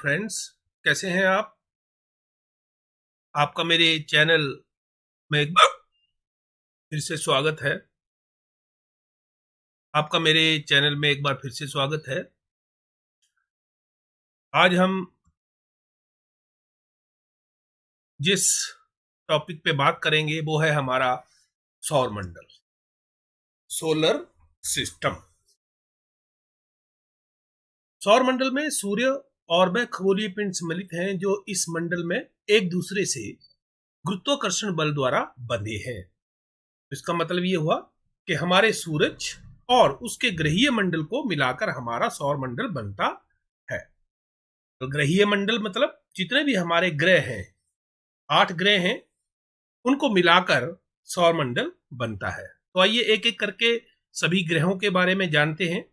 Friends, कैसे हैं आप? आपका मेरे चैनल में एक बार फिर से स्वागत है। आपका मेरे चैनल में एक बार फिर से स्वागत है। आज हम जिस टॉपिक पे बात करेंगे वो है हमारा सौर मंडल, सोलर सिस्टम। सौर मंडल में सूर्य और वह खगोलीय पिंड सम्मिलित हैं जो इस मंडल में एक दूसरे से गुरुत्वाकर्षण बल द्वारा बंधे हैं। इसका मतलब ये हुआ कि हमारे सूरज और उसके ग्रहीय मंडल को मिलाकर हमारा सौर मंडल बनता है। तो ग्रहीय मंडल मतलब जितने भी हमारे ग्रह हैं, 8 ग्रह हैं, उनको मिलाकर सौर मंडल बनता है। तो आइए एक एक करके सभी ग्रहों के बारे में जानते हैं।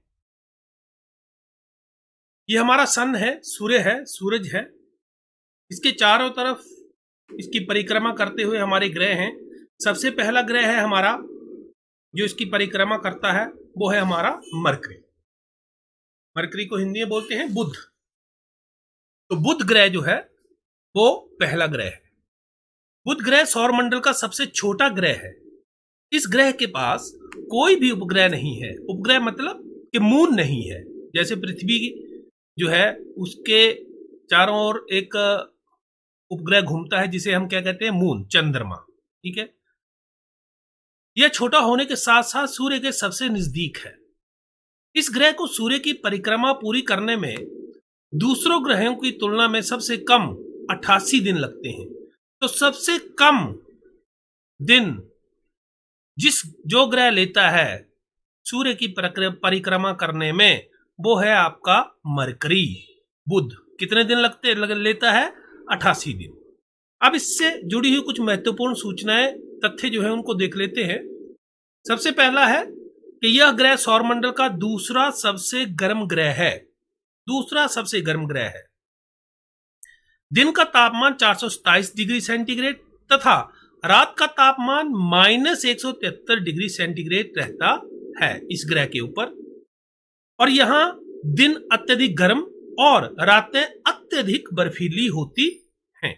ये हमारा सन है, सूर्य है, सूरज है। इसके चारों तरफ इसकी परिक्रमा करते हुए हमारे ग्रह हैं। सबसे पहला ग्रह है हमारा जो इसकी परिक्रमा करता है, वो है हमारा मरकरी। मरकरी को हिंदी में बोलते हैं बुध। तो बुध ग्रह जो है वो पहला ग्रह है। बुध ग्रह सौर मंडल का सबसे छोटा ग्रह है। इस ग्रह के पास कोई भी उपग्रह नहीं है। उपग्रह मतलब कि मून नहीं है। जैसे पृथ्वी जो है उसके चारों ओर एक उपग्रह घूमता है जिसे हम क्या कहते हैं, मून, चंद्रमा। ठीक है। यह छोटा होने के साथ साथ सूर्य के सबसे नजदीक है। इस ग्रह को सूर्य की परिक्रमा पूरी करने में दूसरों ग्रहों की तुलना में सबसे कम 88 दिन लगते हैं। तो सबसे कम दिन जो ग्रह लेता है सूर्य की परिक्रमा करने में, वो है आपका मरकरी। बुध कितने दिन लेता है? 88 दिन। अब इससे जुड़ी हुई कुछ महत्वपूर्ण सूचनाएं, तथ्य जो है उनको देख लेते हैं। सबसे पहला है कि यह ग्रह सौरमंडल का दूसरा सबसे गर्म ग्रह है। दूसरा सबसे गर्म ग्रह है। दिन का तापमान 427 डिग्री सेंटीग्रेड तथा रात का तापमान -173 डिग्री सेंटीग्रेड रहता है इस ग्रह के ऊपर। और यहां दिन अत्यधिक गर्म और रातें अत्यधिक बर्फीली होती हैं।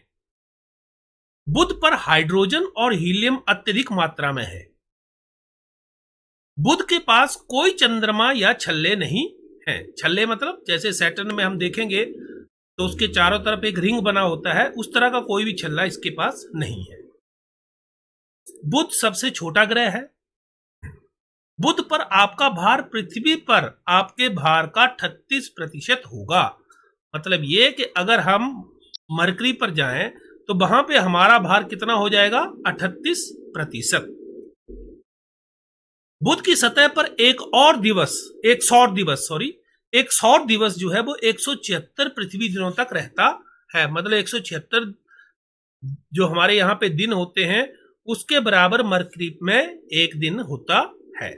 बुध पर हाइड्रोजन और हीलियम अत्यधिक मात्रा में है। बुध के पास कोई चंद्रमा या छल्ले नहीं हैं। छल्ले मतलब जैसे सैटर्न में हम देखेंगे तो उसके चारों तरफ एक रिंग बना होता है, उस तरह का कोई भी छल्ला इसके पास नहीं है। बुध सबसे छोटा ग्रह है। बुध पर आपका भार पृथ्वी पर आपके भार का 38% होगा। मतलब ये कि अगर हम मरकरी पर जाएं तो वहां पे हमारा भार कितना हो जाएगा? 38%। बुध की सतह पर एक सौर दिवस जो है वो 176 पृथ्वी दिनों तक रहता है। मतलब 176 जो हमारे यहाँ पे दिन होते हैं उसके बराबर मरकरी में एक दिन होता है।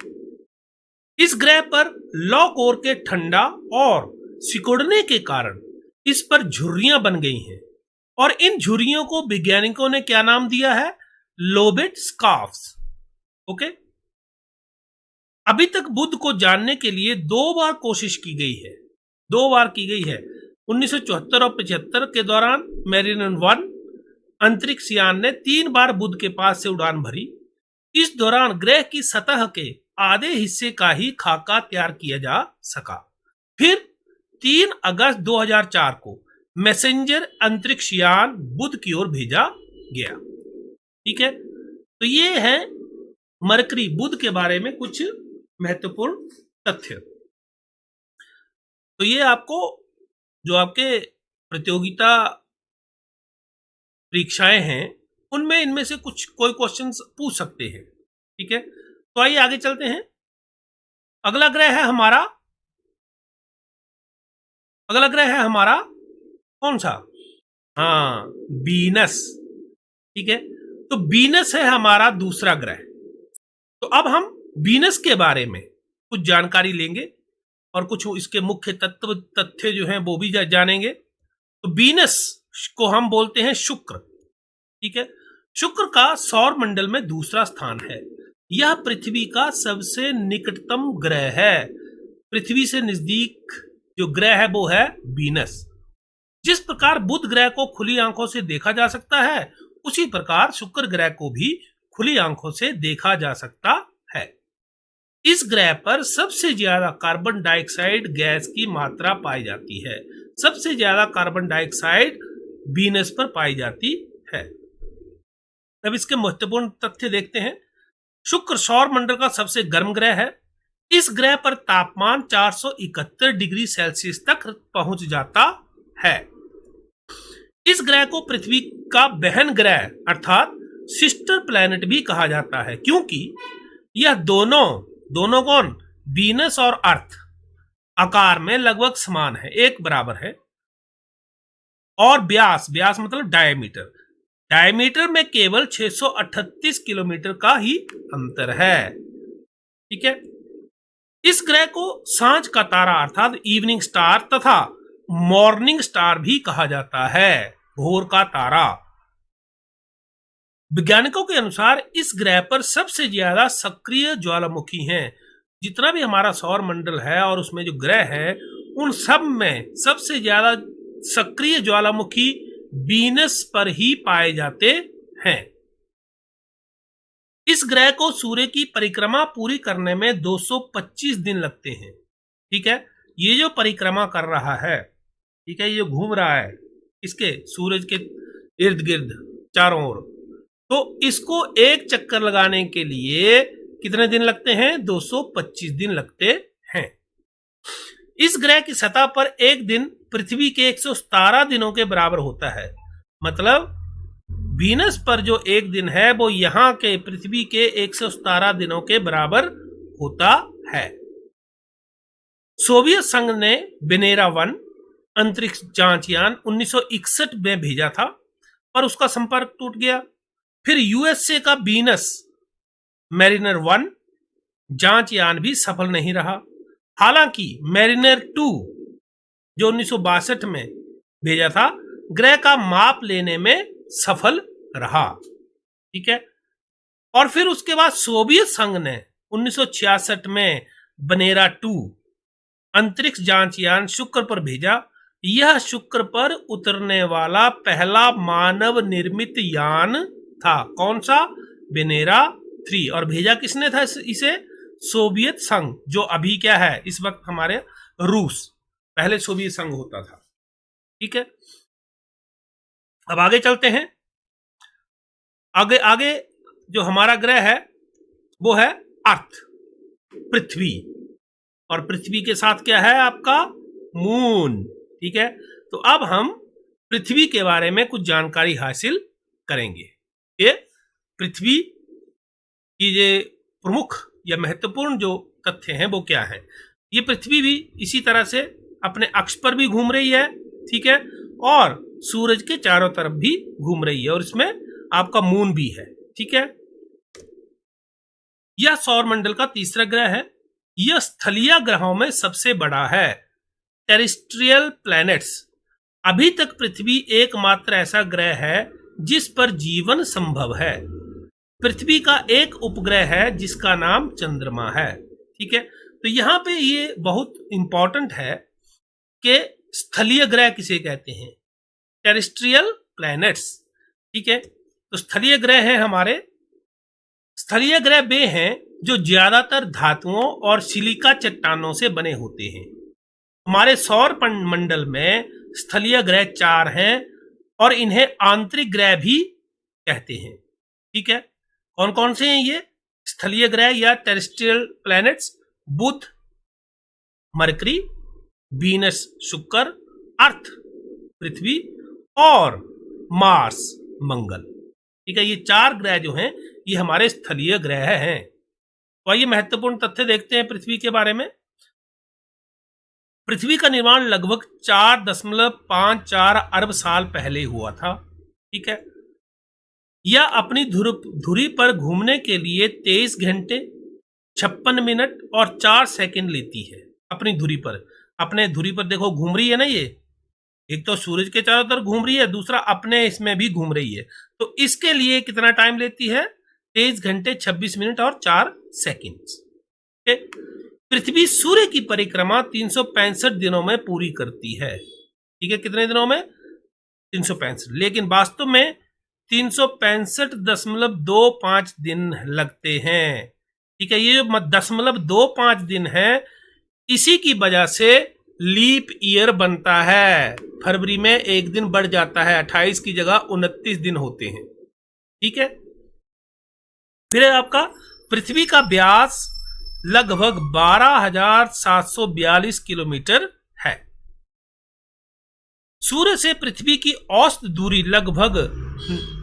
इस ग्रह पर लौ कोर के ठंडा और सिकुड़ने के कारण इस पर झुर्रियां बन गई हैं और इन झुर्रियों को वैज्ञानिकों ने क्या नाम दिया है? लोबेट स्कार्फ्स। ओके। अभी तक बुध को जानने के लिए 2 बार कोशिश की गई है। 2 बार की गई है। 1974 और 75 के दौरान मेरिनन 1 अंतरिक्ष यान ने 3 बार बुध के पास से उड़ान भरी। इस दौरान ग्रह की सतह के आधे हिस्से का ही खाका तैयार किया जा सका। फिर 3 अगस्त 2004 को मैसेंजर अंतरिक्ष यान बुध की ओर भेजा गया। ठीक है। तो ये है मरकरी, बुध के बारे में कुछ महत्वपूर्ण तथ्य। तो ये आपको जो आपके प्रतियोगिता परीक्षाएं हैं उनमें इनमें से कोई क्वेश्चंस पूछ सकते हैं। ठीक है। तो आइए आगे चलते हैं। अगला ग्रह है हमारा कौन सा? हाँ, वीनस। ठीक है। तो वीनस है हमारा दूसरा ग्रह। तो अब हम वीनस के बारे में कुछ जानकारी लेंगे और कुछ इसके मुख्य तथ्य जो हैं वो भी जानेंगे। तो वीनस को हम बोलते हैं शुक्र। ठीक है। शुक्र का सौर मंडल में दूसरा स्थान है। यह पृथ्वी का सबसे निकटतम ग्रह है। पृथ्वी से नजदीक जो ग्रह है वो है वीनस। जिस प्रकार बुध ग्रह को खुली आंखों से देखा जा सकता है, उसी प्रकार शुक्र ग्रह को भी खुली आंखों से देखा जा सकता है। इस ग्रह पर सबसे ज्यादा कार्बन डाइऑक्साइड गैस की मात्रा पाई जाती है। सबसे ज्यादा कार्बन डाइऑक्साइड वीनस पर पाई जाती है। अब इसके महत्वपूर्ण तथ्य देखते हैं। शुक्र सौर मंडल का सबसे गर्म ग्रह है। इस ग्रह पर तापमान 471 डिग्री सेल्सियस तक पहुंच जाता है। इस ग्रह को पृथ्वी का बहन ग्रह अर्थात सिस्टर प्लैनेट भी कहा जाता है, क्योंकि यह दोनों कौन, वीनस और अर्थ आकार में लगभग समान है, एक बराबर है। और व्यास मतलब डायमीटर में केवल 638 किलोमीटर का ही अंतर है। ठीक है। इस ग्रह को सांझ का तारा अर्थात इवनिंग स्टार तथा मॉर्निंग स्टार भी कहा जाता है, भोर का तारा। वैज्ञानिकों के अनुसार इस ग्रह पर सबसे ज्यादा सक्रिय ज्वालामुखी हैं। जितना भी हमारा सौर मंडल है और उसमें जो ग्रह है, उन सब में सबसे ज्यादा सक्रिय ज्वालामुखी वीनस पर ही पाए जाते हैं। इस ग्रह को सूर्य की परिक्रमा पूरी करने में 225 दिन लगते हैं। ठीक है। ये जो परिक्रमा कर रहा है, ठीक है, ये घूम रहा है इसके सूरज के इर्द गिर्द चारों ओर, तो इसको एक चक्कर लगाने के लिए कितने दिन लगते हैं? 225 दिन लगते हैं। इस ग्रह की सतह पर एक दिन पृथ्वी के 117 दिनों के बराबर होता है। मतलब वीनस पर जो एक दिन है वो यहां के पृथ्वी के 117 दिनों के बराबर होता है। सोवियत संघ ने वेनेरा 1 अंतरिक्ष जांच यान 1961 में भेजा था, पर उसका संपर्क टूट गया। फिर यूएसए का वीनस मैरिनर 1 जांच यान भी सफल नहीं रहा। हालांकि मैरिनर 2 जो 1962 में भेजा था, ग्रह का माप लेने में सफल रहा। ठीक है। और फिर उसके बाद सोवियत संघ ने 1966 में वेनेरा 2 अंतरिक्ष जांच यान शुक्र पर भेजा। यह शुक्र पर उतरने वाला पहला मानव निर्मित यान था। कौन सा? वेनेरा 3। और भेजा किसने था इसे? सोवियत संघ, जो अभी क्या है इस वक्त हमारे रूस, पहले सोवियत संघ होता था। ठीक है। अब आगे चलते हैं। आगे जो हमारा ग्रह है वो है अर्थ, पृथ्वी। और पृथ्वी के साथ क्या है आपका? मून। ठीक है। तो अब हम पृथ्वी के बारे में कुछ जानकारी हासिल करेंगे। ये पृथ्वी की ये प्रमुख या महत्वपूर्ण जो तथ्य हैं वो क्या है। ये पृथ्वी भी इसी तरह से अपने अक्ष पर भी घूम रही है। ठीक है। और सूरज के चारों तरफ भी घूम रही है, और इसमें आपका मून भी है। ठीक है। यह सौर मंडल का तीसरा ग्रह है। यह स्थलीय ग्रहों में सबसे बड़ा है। Terrestrial planets. अभी तक पृथ्वी एकमात्र ऐसा ग्रह है जिस पर जीवन संभव है। पृथ्वी का एक उपग्रह है जिसका नाम चंद्रमा है। ठीक है। तो यहां पे ये बहुत इंपॉर्टेंट है कि स्थलीय ग्रह किसे कहते हैं? Terrestrial planets. ठीक है। तो स्थलीय ग्रह हैं हमारे। स्थलीय ग्रह वे हैं जो ज्यादातर धातुओं और सिलिका चट्टानों से बने होते हैं। हमारे सौर मंडल में स्थलीय ग्रह 4 हैं और इन्हें आंतरिक ग्रह भी कहते हैं। ठीक है। कौन कौन से हैं ये स्थलीय ग्रह या टेरेस्ट्रियल प्लैनेट्स? बुध, मरकरी, वीनस शुक्र, अर्थ पृथ्वी और मार्स मंगल। ठीक है। ये 4 ग्रह जो हैं ये हमारे स्थलीय ग्रह हैं। तो आइए महत्वपूर्ण तथ्य देखते हैं पृथ्वी के बारे में। पृथ्वी का निर्माण लगभग 4.54 अरब साल पहले हुआ था। ठीक है। यह अपनी धुरी पर घूमने के लिए 23 घंटे 56 मिनट और 4 सेकंड लेती है। अपनी धुरी पर, अपने धुरी पर देखो घूम रही है ना, ये एक तो सूरज के चारों तरफ घूम रही है, दूसरा अपने इसमें भी घूम रही है। तो इसके लिए कितना टाइम लेती है? 23 घंटे 26 मिनट और 4 सेकंड। पृथ्वी सूर्य की परिक्रमा 365 दिनों में पूरी करती है। ठीक है। कितने दिनों में? 365, लेकिन वास्तव में 365.25 दिन लगते हैं। ठीक है, ये जो 0.25 दिन है, इसी की वजह से लीप ईयर बनता है। फरवरी में एक दिन बढ़ जाता है, 28 की जगह 29 दिन होते हैं। ठीक है, फिर आपका पृथ्वी का व्यास लगभग 12,742 किलोमीटर है। सूर्य से पृथ्वी की औसत दूरी लगभग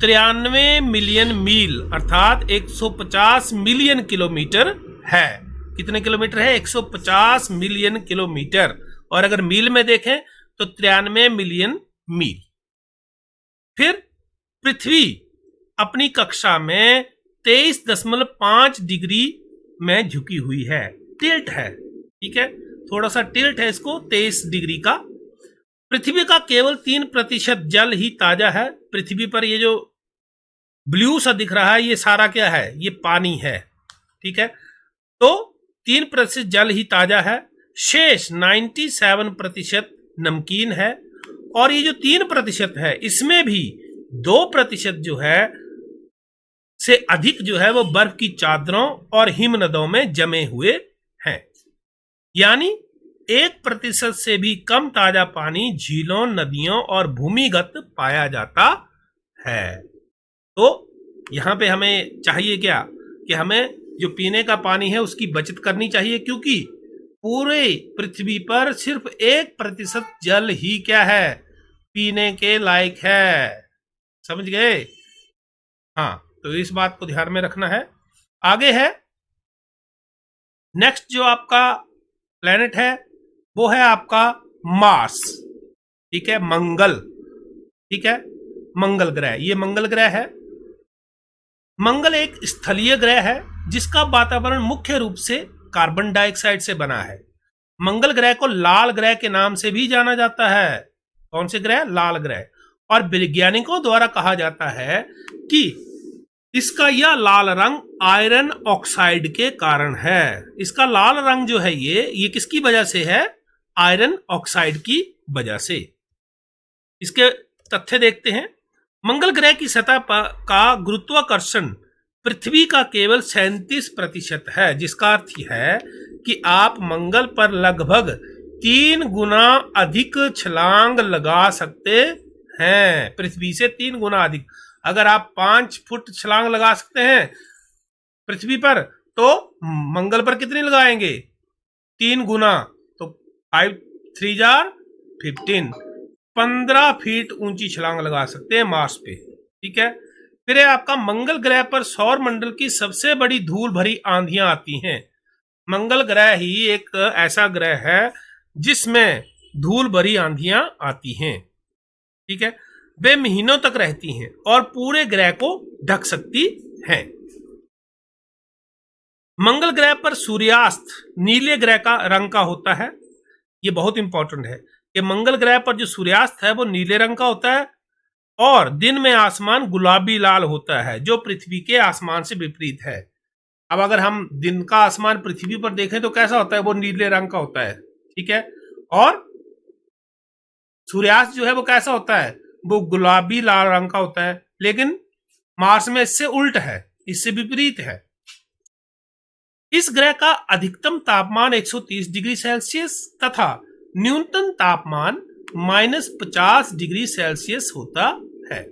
93 मिलियन मील अर्थात 150 मिलियन किलोमीटर है। कितने किलोमीटर है? 150 मिलियन किलोमीटर। और अगर मील में देखें तो 93 मिलियन मील। फिर पृथ्वी अपनी कक्षा में 23.5 डिग्री में झुकी हुई है, टिल्ट है। ठीक है, थोड़ा सा टिल्ट है इसको, 23 डिग्री का। पृथ्वी का केवल 3% जल ही ताजा है। पृथ्वी पर ये जो ब्लू सा दिख रहा है, ये सारा क्या है? ये पानी है। ठीक है, तो 3% जल ही ताजा है, शेष 97% नमकीन है। और ये जो 3% है, इसमें भी 2% जो है से अधिक जो है वो बर्फ की चादरों और हिमनदों में जमे हुए हैं। यानी 1% से भी कम ताजा पानी झीलों, नदियों और भूमिगत पाया जाता है। तो यहां पे हमें चाहिए क्या कि हमें जो पीने का पानी है उसकी बचत करनी चाहिए, क्योंकि पूरे पृथ्वी पर सिर्फ 1% जल ही क्या है? पीने के लायक है। समझ गए? हाँ, तो इस बात को ध्यान में रखना है। आगे है नेक्स्ट जो आपका प्लेनेट है वो है आपका मार्स। ठीक है, मंगल। ठीक है, मंगल ग्रह, ये मंगल ग्रह है। मंगल एक स्थलीय ग्रह है जिसका वातावरण मुख्य रूप से कार्बन डाइऑक्साइड से बना है। मंगल ग्रह को लाल ग्रह के नाम से भी जाना जाता है। कौन से ग्रह? लाल ग्रह। और वैज्ञानिकों द्वारा कहा जाता है कि इसका यह लाल रंग आयरन ऑक्साइड के कारण है। इसका लाल रंग जो है ये किसकी वजह से है? आयरन ऑक्साइड की वजह से। इसके तथ्य देखते हैं। मंगल ग्रह की सतह का गुरुत्वाकर्षण पृथ्वी का केवल 37% है, जिसका अर्थ है कि आप मंगल पर लगभग 3 गुना अधिक छलांग लगा सकते हैं। पृथ्वी से 3 गुना अधिक। अगर आप 5 फुट छलांग लगा सकते हैं पृथ्वी पर, तो मंगल पर कितनी लगाएंगे? 3 गुना। तो 5 3 जार 15, 15 फीट ऊंची छलांग लगा सकते हैं मार्स पे। ठीक है, फिर है आपका मंगल ग्रह पर सौर मंडल की सबसे बड़ी धूल भरी आंधियां आती हैं। मंगल ग्रह ही एक ऐसा ग्रह है जिसमें धूल भरी आंधियां आती हैं। ठीक है, वे महीनों तक रहती हैं और पूरे ग्रह को ढक सकती हैं। मंगल ग्रह पर सूर्यास्त नीले ग्रह का रंग का होता है। ये बहुत इंपॉर्टेंट है कि मंगल ग्रह पर जो सूर्यास्त है वो नीले रंग का होता है और दिन में आसमान गुलाबी लाल होता है, जो पृथ्वी के आसमान से विपरीत है। अब अगर हम दिन का आसमान पृथ्वी पर देखें तो कैसा होता है? वो नीले रंग का होता है। ठीक है, और सूर्यास्त जो है वो कैसा होता है? वो गुलाबी लाल रंग का होता है। लेकिन मार्स में इससे उल्ट है, इससे विपरीत है। इस ग्रह का अधिकतम तापमान 130 डिग्री सेल्सियस तथा न्यूनतम तापमान -50 डिग्री सेल्सियस होता है।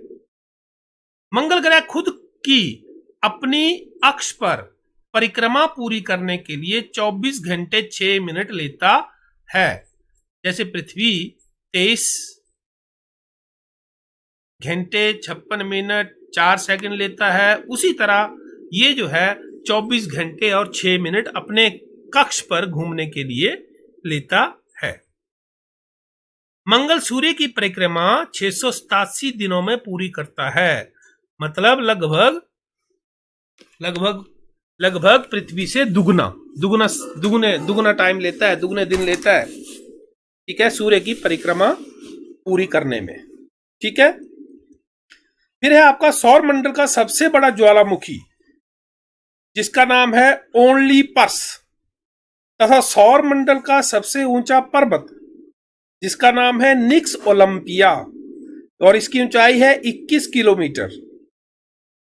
मंगल ग्रह खुद की अपनी अक्ष पर परिक्रमा पूरी करने के लिए 24 घंटे 6 मिनट लेता है। जैसे पृथ्वी 23 घंटे 56 मिनट 4 सेकंड लेता है, उसी तरह ये जो है 24 घंटे और 6 मिनट अपने कक्ष पर घूमने के लिए लेता है। मंगल सूर्य की परिक्रमा 687 दिनों में पूरी करता है। मतलब लगभग पृथ्वी से दुगुना टाइम लेता है, दुगने दिन लेता है। ठीक है, सूर्य की परिक्रमा पूरी करने में। ठीक है, फिर है आपका सौर मंडल का सबसे बड़ा ज्वालामुखी जिसका नाम है ओलिम्पस, तथा सौर मंडल का सबसे ऊंचा पर्वत जिसका नाम है निक्स ओलंपिया। और इसकी ऊंचाई है 21 किलोमीटर,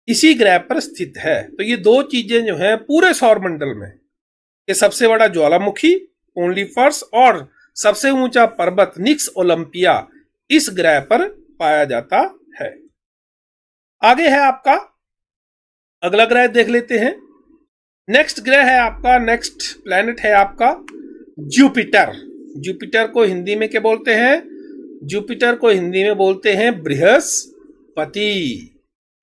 इसी ग्रह पर स्थित है। तो ये दो चीजें जो हैं पूरे सौरमंडल में, ये सबसे बड़ा ज्वालामुखी ओनली फर्स और सबसे ऊंचा पर्वत निक्स ओलंपिया इस ग्रह पर पाया जाता है। आगे है आपका अगला ग्रह देख लेते हैं। नेक्स्ट ग्रह है आपका, नेक्स्ट प्लैनेट है आपका जुपिटर। जुपिटर को हिंदी में क्या बोलते हैं? जुपिटर को हिंदी में बोलते हैं बृहस्पति।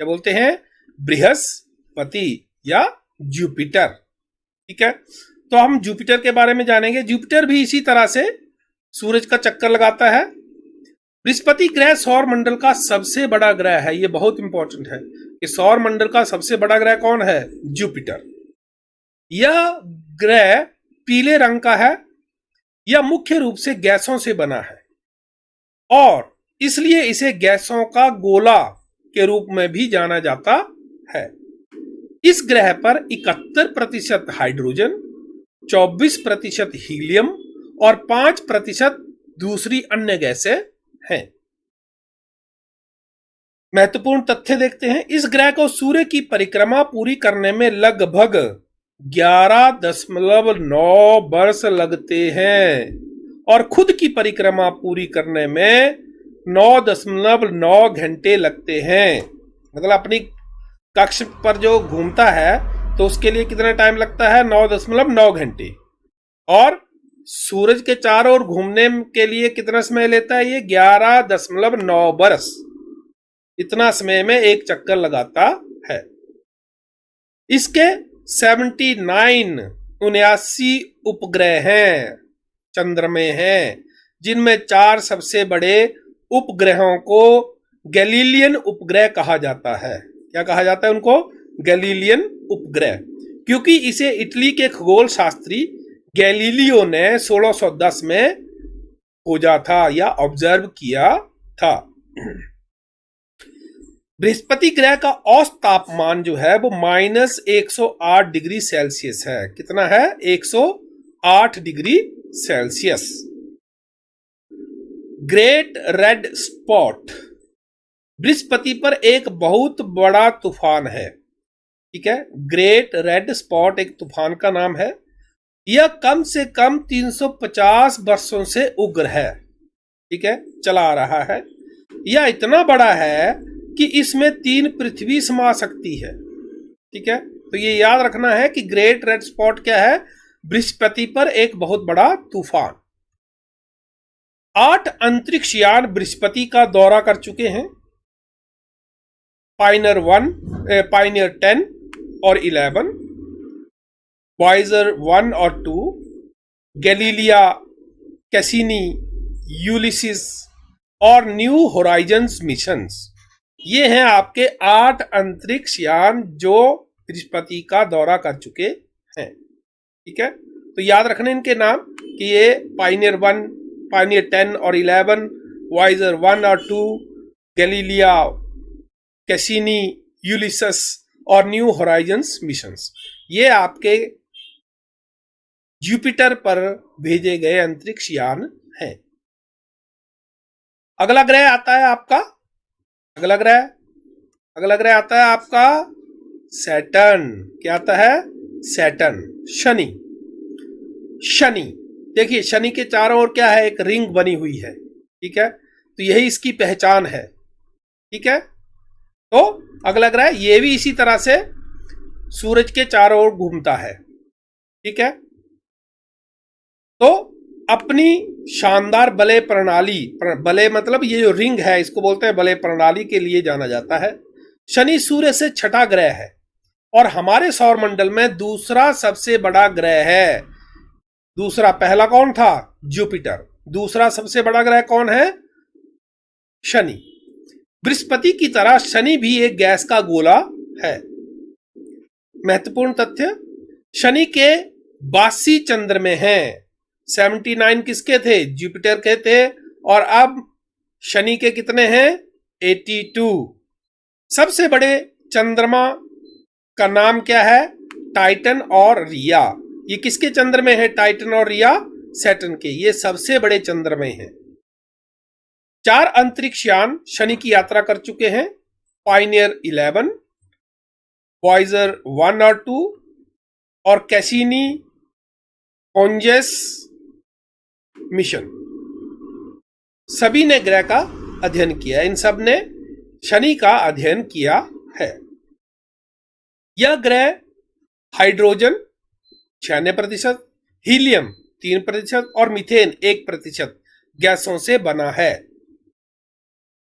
क्या बोलते हैं? बृहस्पति या जुपिटर। ठीक है, तो हम जुपिटर के बारे में जानेंगे। जुपिटर भी इसी तरह से सूरज का चक्कर लगाता है। बृहस्पति ग्रह सौर मंडल का सबसे बड़ा ग्रह है। ये बहुत इंपॉर्टेंट है कि सौर मंडल का सबसे बड़ा ग्रह कौन है? जुपिटर। यह ग्रह पीले रंग का है। यह मुख्य रूप से गैसों से बना है और इसलिए इसे गैसों का गोला के रूप में भी जाना जाता है। इस ग्रह पर 71% हाइड्रोजन, 24% हीलियम और 5% दूसरी अन्य गैसें हैं। महत्वपूर्ण तथ्य देखते हैं। इस ग्रह को सूर्य की परिक्रमा पूरी करने में लगभग 11.9 वर्ष लगते हैं और खुद की परिक्रमा पूरी करने में 9.9 घंटे लगते हैं। मतलब अपनी कक्ष पर जो घूमता है तो उसके लिए कितना टाइम लगता है? 9.9 घंटे। और सूरज के चारों ओर घूमने के लिए कितना समय लेता है? ये 11.9 वर्ष। इतना समय में एक चक्कर लगाता है। इसके 79 उपग्रह हैं, चंद्रमे हैं, जिनमें 4 सबसे बड़े उपग्रहों को गैलीलियन उपग्रह कहा जाता है। क्या कहा जाता है उनको? गैलीलियन उपग्रह, क्योंकि इसे इटली के खगोल शास्त्री गैलीलियो ने 1610 में खोजा था या ऑब्जर्व किया था। बृहस्पति ग्रह का औसत तापमान जो है वो -108 डिग्री सेल्सियस है। कितना है? 108 degree Celsius. Great red spot Brihaspati पर एक बहुत बड़ा तूफान है। ठीक है, ग्रेट रेड स्पॉट एक तूफान का नाम है। यह कम से कम 350 वर्षों से उग्र है। ठीक है, चला आ रहा है। यह इतना बड़ा है कि इसमें 3 पृथ्वी समा सकती है। ठीक है, तो ये याद रखना है कि ग्रेट रेड स्पॉट क्या है? बृहस्पति पर एक बहुत बड़ा तूफान। 8 अंतरिक्ष यान बृहस्पति का दौरा कर चुके हैं। पायनियर 10 और 11, वॉयेजर 1 और 2, गैलीलिया, कैसिनी, यूलिसिस और न्यू होराइजन्स मिशंस। ये हैं आपके 8 अंतरिक्ष यान जो बृहस्पति का दौरा कर चुके हैं। ठीक है, तो याद रखने इनके नाम कि ये पायनियर 1, पायनियर 10 और 11, वॉयेजर 1 और 2, गैलीलिया, कैसिनी, यूलिसस और न्यू होराइजन्स मिशंस। ये आपके जुपिटर पर भेजे गए अंतरिक्ष यान हैं। अगला ग्रह आता है आपका, अगला ग्रह आता है आपका सैटर्न। क्या आता है? सैटर्न, शनि। शनि देखिए, शनि के चारों ओर क्या है? एक रिंग बनी हुई है। ठीक है, तो यही इसकी पहचान है। ठीक है, तो अगला ग्रह ये भी इसी तरह से सूरज के चारों ओर घूमता है। ठीक है, तो अपनी शानदार बलय प्रणाली, बलय मतलब ये जो रिंग है इसको बोलते हैं बलय प्रणाली के लिए जाना जाता है। शनि सूर्य से छठा ग्रह है और हमारे सौरमंडल में दूसरा सबसे बड़ा ग्रह है। दूसरा, पहला कौन था? जुपिटर। दूसरा सबसे बड़ा ग्रह कौन है? शनि। बृहस्पति की तरह शनि भी एक गैस का गोला है। महत्वपूर्ण तथ्य, शनि के 82 चंद्रमे हैं। 79 किसके थे? जुपिटर के थे। और अब शनि के कितने हैं? 82। सबसे बड़े चंद्रमा का नाम क्या है? टाइटन और रिया। ये किसके चंद्रमे है? टाइटन और रिया सैटर्न के। ये सबसे बड़े चंद्रमे हैं। 4 अंतरिक्ष यान शनि की यात्रा कर चुके हैं, पायनियर 11, वॉयजर 1 और 2 और कैसिनी ओंजेस मिशन, सभी ने ग्रह का अध्ययन किया। इन सब ने शनि का अध्ययन किया है। यह ग्रह हाइड्रोजन 96%, हीलियम 3% और मीथेन 1% गैसों से बना है।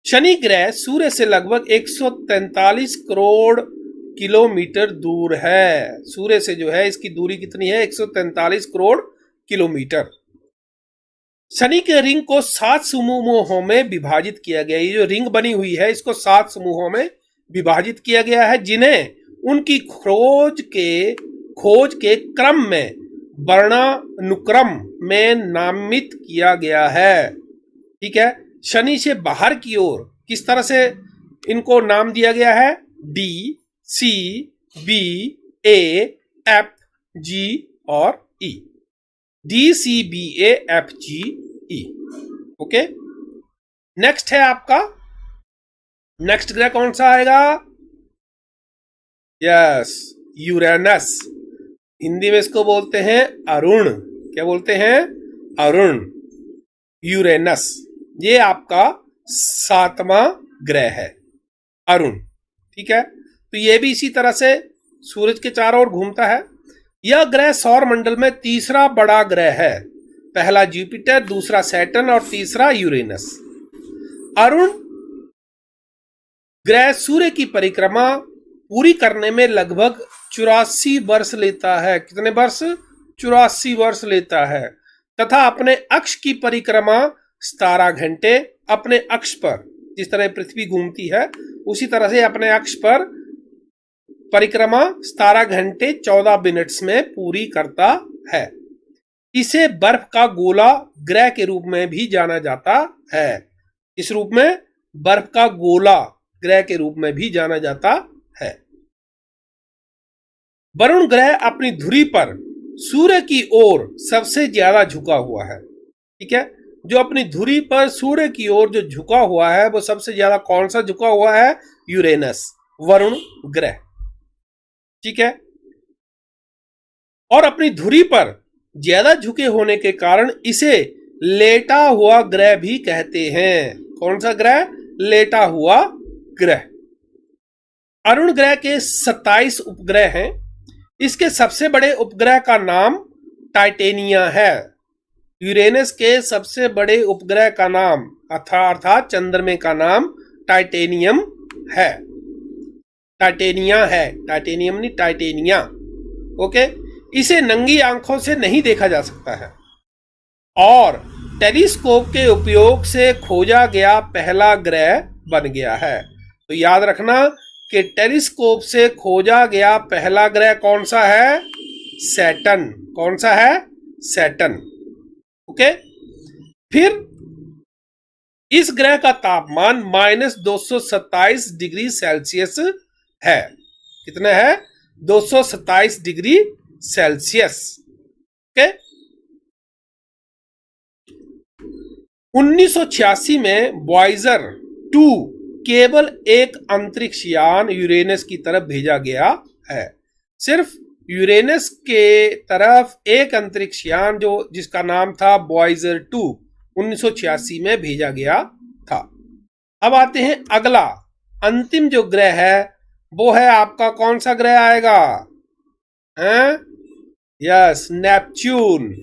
शनि ग्रह सूर्य से लगभग 143 करोड़ किलोमीटर दूर है। सूर्य से जो है इसकी दूरी कितनी है? 143 करोड़ किलोमीटर। शनि के रिंग को 7 समूहों में विभाजित किया गया। ये जो रिंग बनी हुई है इसको 7 समूहों में विभाजित किया गया है, जिन्हें उनकी खोज के क्रम में वर्णानुक्रम में नामित किया गया है। ठीक है, शनि से बाहर की ओर किस तरह से इनको नाम दिया गया है? D, C, B, A, F, G और E। D, C, B, A, F, G, E। Okay, next है आपका, नेक्स्ट ग्रह कौन सा आएगा? Yes, Uranus. हिंदी में इसको बोलते हैं अरुण। क्या बोलते हैं? अरुण, यूरेनस। ये आपका 7वां ग्रह है, अरुण। ठीक है, तो ये भी इसी तरह से सूरज के चारों ओर घूमता है। यह ग्रह सौर मंडल में तीसरा बड़ा ग्रह है। पहला जुपिटर, दूसरा सैटर्न और तीसरा यूरेनस। अरुण ग्रह सूर्य की परिक्रमा पूरी करने में लगभग 84 वर्ष लेता है। कितने वर्ष? 84 वर्ष लेता है, तथा अपने अक्ष की परिक्रमा 17 घंटे अपने अक्ष पर, जिस तरह पृथ्वी घूमती है उसी तरह से अपने अक्ष पर परिक्रमा 17 घंटे 14 मिनट्स में पूरी करता है। इसे बर्फ का गोला ग्रह के रूप में भी जाना जाता है। इस रूप में बर्फ का गोला ग्रह के रूप में भी जाना जाता है। वरुण ग्रह अपनी धुरी पर सूर्य की ओर सबसे ज्यादा झुका हुआ है। ठीक है, जो अपनी धुरी पर सूर्य की ओर जो झुका हुआ है वो सबसे ज्यादा कौन सा झुका हुआ है? यूरेनस, वरुण ग्रह। ठीक है, और अपनी धुरी पर ज्यादा झुके होने के कारण इसे लेटा हुआ ग्रह भी कहते हैं। कौन सा ग्रह? लेटा हुआ ग्रह। अरुण ग्रह के 27 उपग्रह हैं। इसके सबसे बड़े उपग्रह का नाम टाइटेनिया है। यूरेनस के सबसे बड़े उपग्रह का नाम अर्थात चंद्रमा का नाम टाइटेनियम है। टाइटेनिया है, टाइटेनियम नहीं, टाइटेनिया। ओके, इसे नंगी आंखों से नहीं देखा जा सकता है और टेलीस्कोप के उपयोग से खोजा गया पहला ग्रह बन गया है। तो याद रखना कि टेलीस्कोप से खोजा गया पहला ग्रह कौन सा है? सैटर्न। कौन सा है? सैटर्न। ओके, फिर इस ग्रह का तापमान -227 डिग्री सेल्सियस है। कितना है? 227 डिग्री सेल्सियस। ओके, 1986 में वॉयजर 2 केवल एक अंतरिक्ष यान यूरेनस की तरफ भेजा गया है। सिर्फ यूरेनस के तरफ एक अंतरिक्ष यान जो जिसका नाम था वॉयजर 2 1986 में भेजा गया था। अब आते हैं अगला अंतिम जो ग्रह है वो है आपका कौन सा ग्रह आएगा? Yes, Neptune.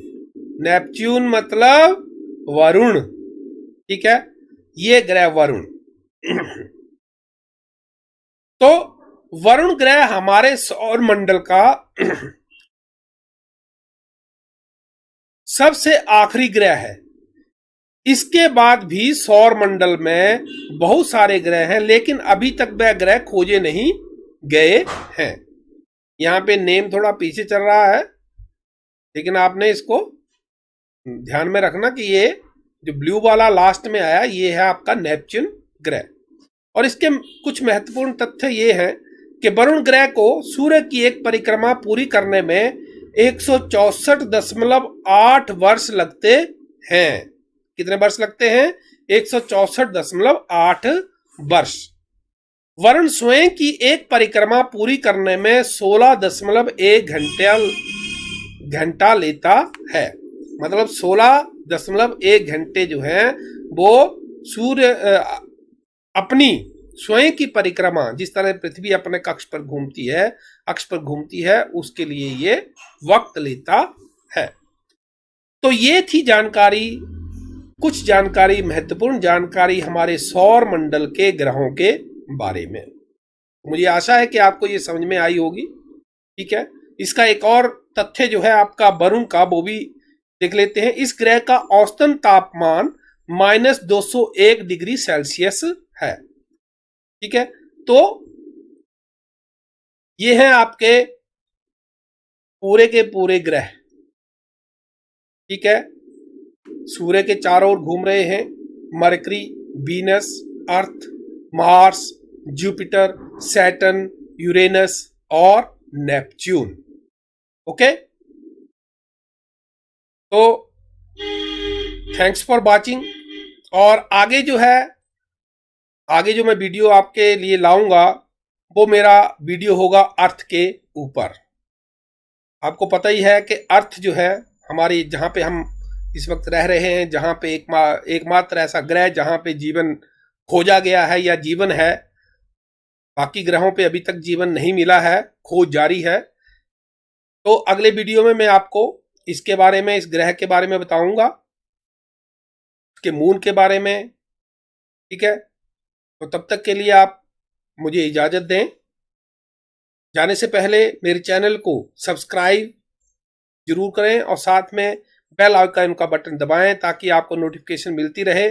नेपच्यून मतलब वरुण। ठीक है, ये ग्रह वरुण। तो वरुण ग्रह हमारे सौर मंडल का सबसे आखिरी ग्रह है। इसके बाद भी सौर मंडल में बहुत सारे ग्रह हैं, लेकिन अभी तक वह ग्रह खोजे नहीं गए हैं। यहां पे नेम थोड़ा पीछे चल रहा है, लेकिन आपने इसको ध्यान में रखना कि ये जो ब्लू वाला लास्ट में आया ये है आपका नेपच्यून ग्रह। और इसके कुछ महत्वपूर्ण तथ्य ये हैं कि वरुण ग्रह को सूर्य की एक परिक्रमा पूरी करने में 164.8 वर्ष लगते हैं। कितने वर्ष लगते हैं? 164.8 वर्ष। वरुण स्वयं की एक परिक्रमा पूरी करने में 16.1 घंटा लेता है। मतलब 16.1 घंटे जो है वो सूर्य अपनी स्वयं की परिक्रमा, जिस तरह पृथ्वी अपने अक्ष पर घूमती है, उसके लिए ये वक्त लेता है। तो ये थी जानकारी, कुछ जानकारी, महत्वपूर्ण जानकारी हमारे सौर मंडल के ग्रहों के बारे में। मुझे आशा है कि आपको ये समझ में आई होगी। ठीक है, इसका एक और तथ्य जो है आपका वरुण का, वो भी देख लेते हैं। इस ग्रह का औसतन तापमान -201 डिग्री सेल्सियस है। ठीक है, तो ये है आपके पूरे के पूरे ग्रह। ठीक है, सूर्य के चारों ओर घूम रहे हैं। मरकरी, वीनस, अर्थ, मार्स, जुपिटर, सैटर्न, यूरेनस और नेपच्यून। ओके, तो थैंक्स फॉर वॉचिंग। और आगे जो मैं वीडियो आपके लिए लाऊंगा वो मेरा वीडियो होगा अर्थ के ऊपर। आपको पता ही है कि अर्थ जो है हमारी, जहां पे हम इस वक्त रह रहे हैं, जहां पे एकमात्र ऐसा ग्रह जहां पे जीवन खोजा गया है या जीवन है। बाकी ग्रहों पे अभी तक जीवन नहीं मिला है, खोज जारी है। तो अगले वीडियो में मैं आपको इसके बारे में, इस ग्रह के बारे में बताऊंगा, उसके मून के बारे में। ठीक है, तो तब तक के लिए आप मुझे इजाजत दें। जाने से पहले मेरे चैनल को सब्सक्राइब जरूर करें और साथ में बेल आइकन का बटन दबाएं ताकि आपको नोटिफिकेशन मिलती रहे